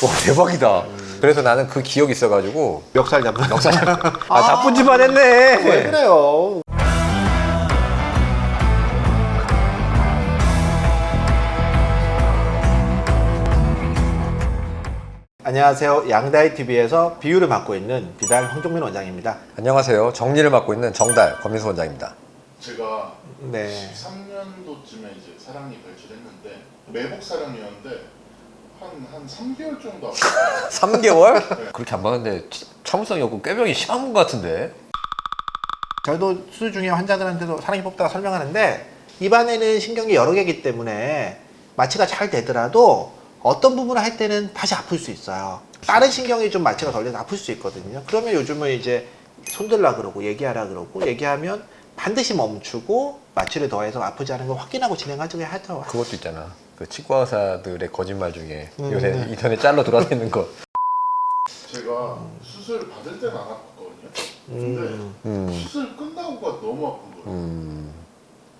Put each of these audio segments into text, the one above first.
와 대박이다. 그래서 나는 그 기억이 있어가지고 멱살 잡는. 나쁜 짓만 했네. 왜 그래요? 안녕하세요. 양다이TV에서 비유를 맡고 있는 비달 황종민 원장입니다. 안녕하세요. 정리를 맡고 있는 정달 권민수 원장입니다. 제가 네. 13년도쯤에 이제 사랑니 발출했는데 매복 사랑이었는데 한 3개월 정도 아팠어요. 3개월? 그렇게 안 받았는데 참을성이 없고 꾀병이 심한 것 같은데. 저도 수술 중에 환자들한테도 사랑니 뽑다가 설명하는데 입안에는 신경이 여러 개이기 때문에 마취가 잘 되더라도 어떤 부분을 할 때는 다시 아플 수 있어요. 다른 신경이 좀 마취가 덜 돼서 아플 수 있거든요. 그러면 요즘은 이제 손들라 그러고 얘기하라 그러고 얘기하면 반드시 멈추고 마취를 더해서 아프지 않은 걸 확인하고 진행하자고 하죠. 그것도 있잖아. 그 치과 의사들의 거짓말 중에 요새 네. 인터넷 짤로 돌아다니는 거. 제가 수술 받을 때는 안 아팠거든요. 근데 수술 끝나고가 너무 아픈 거예요.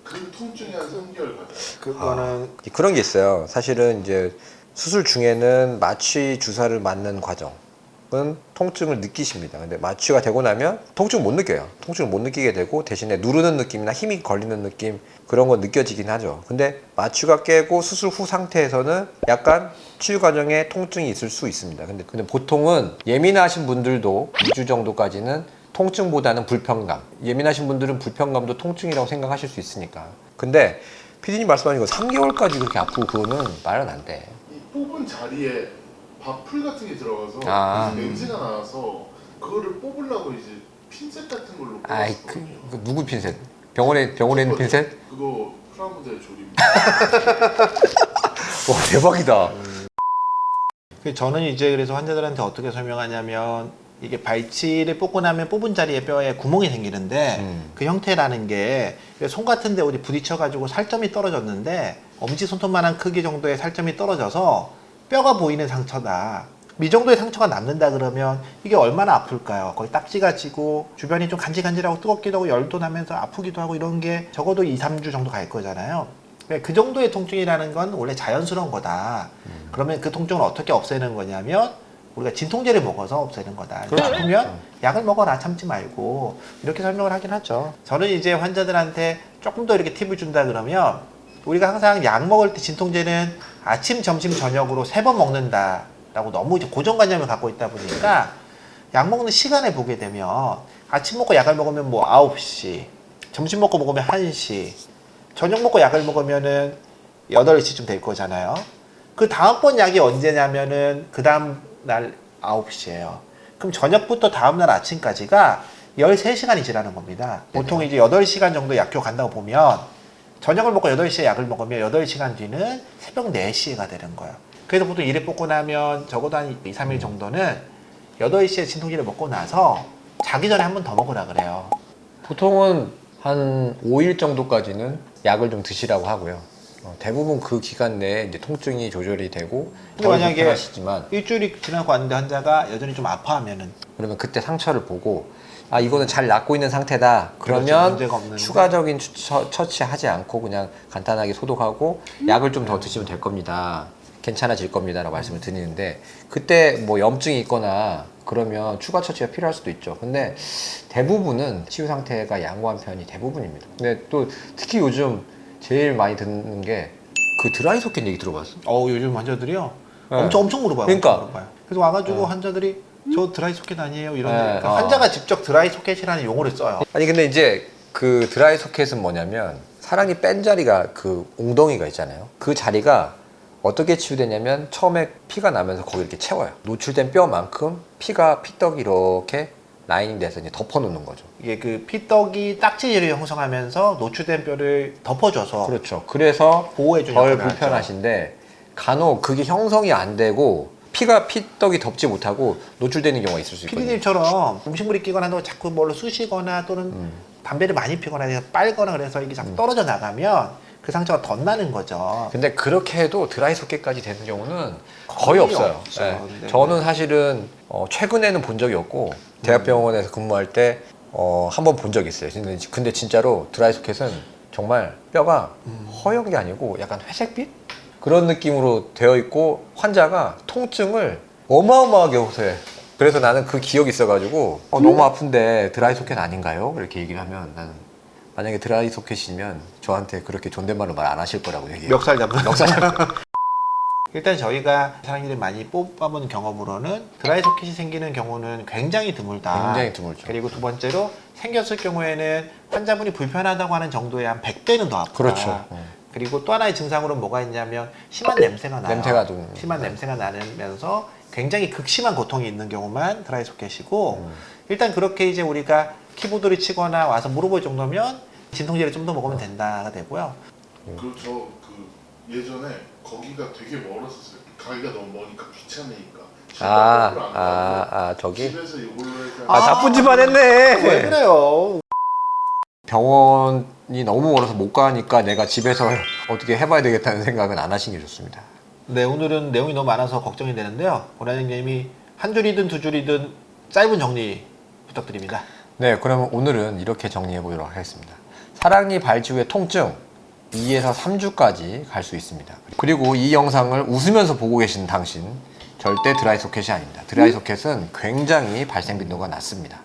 그 통증이 한 3개월 가요. 그거는 그런 게 있어요. 사실은 이제 수술 중에는 마취 주사를 맞는 과정은 통증을 느끼십니다. 근데 마취가 되고 나면 통증을 못 느껴요. 통증을 못 느끼게 되고 대신에 누르는 느낌이나 힘이 걸리는 느낌 그런 건 느껴지긴 하죠. 근데 마취가 깨고 수술 후 상태에서는 약간 치유 과정에 통증이 있을 수 있습니다. 근데 보통은 예민하신 분들도 2주 정도까지는 통증보다는 불편감. 예민하신 분들은 불편감도 통증이라고 생각하실 수 있으니까. 근데 피디님 말씀하신 거 3개월까지 그렇게 아프고 그거는 말은 안 돼. 이 뽑은 자리에 밥풀 같은 게 들어가서 아. 냄새가 나서 그거를 뽑으려고 이제 핀셋 같은 걸로 아이 뽑았거든요. 그 누구 핀셋? 병원에 있는 핀셋? 그거 프라모델 조립. 와 대박이다. 저는 이제 그래서 환자들한테 어떻게 설명하냐면 이게 발치를 뽑고 나면 뽑은 자리에 뼈에 구멍이 생기는데 그 형태라는 게 손 같은 데 어디 부딪혀가지고 살점이 떨어졌는데 엄지손톱만한 크기 정도의 살점이 떨어져서 뼈가 보이는 상처다. 이 정도의 상처가 남는다 그러면 이게 얼마나 아플까요? 거의 딱지가 지고 주변이 좀 간질간질하고 뜨겁기도 하고 열도 나면서 아프기도 하고 이런 게 적어도 2, 3주 정도 갈 거잖아요. 그 정도의 통증이라는 건 원래 자연스러운 거다. 그러면 그 통증을 어떻게 없애는 거냐면 우리가 진통제를 먹어서 없애는 거다. 아프면 약을 먹어라, 참지 말고. 이렇게 설명을 하긴 하죠. 저는 이제 환자들한테 조금 더 이렇게 팁을 준다 그러면 우리가 항상 약 먹을 때 진통제는 아침, 점심, 저녁으로 3번 먹는다 라고 너무 이제 고정관념을 갖고 있다 보니까 약 먹는 시간을 보게 되면 아침 먹고 약을 먹으면 뭐 9시, 점심 먹고 먹으면 1시, 저녁 먹고 약을 먹으면은 8시쯤 될 거잖아요. 그 다음번 약이 언제냐면은 그 다음 날 9시예요. 그럼 저녁부터 다음날 아침까지가 13시간이 지나는 겁니다. 보통 이제 8시간 정도 약효 간다고 보면 저녁을 먹고 8시에 약을 먹으면 8시간 뒤는 새벽 4시가 되는 거예요. 그래서 보통 일을 뽑고 나면 적어도 한 2, 3일 정도는 8시에 진통제를 먹고 나서 자기 전에 한 번 더 먹으라 그래요. 보통은 한 5일 정도까지는 약을 좀 드시라고 하고요. 대부분 그 기간 내에 이제 통증이 조절이 되고 근데 덜 만약에 불편하시지만 일주일이 지나고 왔는데 환자가 여전히 좀 아파하면은 그러면 그때 상처를 보고 아 이거는 잘 낫고 있는 상태다 그렇죠. 그러면 문제가 없는데. 추가적인 처치하지 않고 그냥 간단하게 소독하고 약을 좀 더 드시면 될 겁니다. 괜찮아질 겁니다 라고 말씀을 드리는데 그때 뭐 염증이 있거나 그러면 추가 처치가 필요할 수도 있죠. 근데 대부분은 치유 상태가 양호한 편이 대부분입니다. 근데 또 특히 요즘 제일 많이 듣는 게 그 드라이 소켓 얘기 들어봤어? 요즘 환자들이요? 네. 엄청 물어봐요. 그러니까. 엄청 물어봐요. 그래서 와가지고 환자들이 저 드라이 소켓 아니에요? 이런데 네. 그러니까 환자가 직접 드라이 소켓이라는 용어를 써요. 아니 근데 이제 그 드라이 소켓은 뭐냐면 사랑니 뺀 자리가 그 웅덩이가 있잖아요. 그 자리가 어떻게 치유되냐면 처음에 피가 나면서 거기 이렇게 채워요. 노출된 뼈만큼 피떡이 이렇게 라이닝 돼서 이제 덮어 놓는 거죠. 이게 그 피떡이 딱지를 형성하면서 노출된 뼈를 덮어줘서 그렇죠. 그래서 보호해주는 덜 역할을 하죠. 불편하신데 간혹 그게 형성이 안 되고 피떡이 덮지 못하고 노출되는 경우가 있을 수 있거든요. 피디님처럼 음식물이 끼거나 또 자꾸 뭘로 쑤시거나 또는 담배를 많이 피거나 해서 빨거나 그래서 이게 자꾸 떨어져 나가면 그 상처가 덧나는 거죠. 근데 그렇게 해도 드라이 소켓까지 되는 경우는 거의 없어요. 없죠. 네. 네. 저는 사실은 최근에는 본 적이 없고 대학병원에서 근무할 때 한 번 본 적이 있어요. 근데 진짜로 드라이 소켓은 정말 뼈가 허연 게 아니고 약간 회색빛? 그런 느낌으로 되어 있고 환자가 통증을 어마어마하게 호소해. 그래서 나는 그 기억이 있어가지고 너무 아픈데 드라이 소켓 아닌가요? 이렇게 얘기를 하면 나는 만약에 드라이 소켓이면 저한테 그렇게 존댓말로 말 안 하실 거라고 얘기해요. 멱살 잡는. 멱살 일단 저희가 사람들이 많이 뽑아본 경험으로는 드라이 소켓이 생기는 경우는 굉장히 드물다. 굉장히 드물죠. 그리고 두 번째로 생겼을 경우에는 환자분이 불편하다고 하는 정도의 한 100배는 더 아프다. 그렇죠. 그리고 또 하나의 증상으로는 뭐가 있냐면 심한 냄새가 나요. 냄새가 좀 심한 냄새가 나면서 굉장히 극심한 고통이 있는 경우만 드라이 소켓이고 일단 그렇게 이제 우리가 키보드를 치거나 와서 물어볼 정도면 진통제를 좀 더 먹으면 된다가 되고요. 그리고 저그 예전에 거기가 되게 멀었었어요. 가기가 너무 머니까 귀찮으니까. 저기? 집에서 이걸로 해서 나쁜 짓만 왜 했네. 그래요? 병원이 너무 멀어서 못 가니까 내가 집에서 어떻게 해봐야 되겠다는 생각은 안 하신 게 좋습니다. 네, 오늘은 내용이 너무 많아서 걱정이 되는데요. 원장님이 한 줄이든 두 줄이든 짧은 정리 부탁드립니다. 네, 그러면 오늘은 이렇게 정리해 보도록 하겠습니다. 사랑니 발치 후의 통증 2에서 3주까지 갈 수 있습니다. 그리고 이 영상을 웃으면서 보고 계신 당신 절대 드라이 소켓이 아닙니다. 드라이 소켓은 굉장히 발생 빈도가 낮습니다.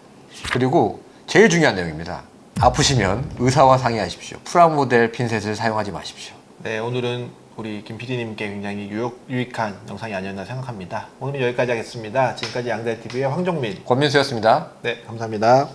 그리고 제일 중요한 내용입니다. 아프시면 의사와 상의하십시오. 프라모델 핀셋을 사용하지 마십시오. 네, 오늘은 우리 김 PD님께 굉장히 유익한 영상이 아니었나 생각합니다. 오늘은 여기까지 하겠습니다. 지금까지 양대TV의 황정민. 권민수였습니다. 네, 감사합니다.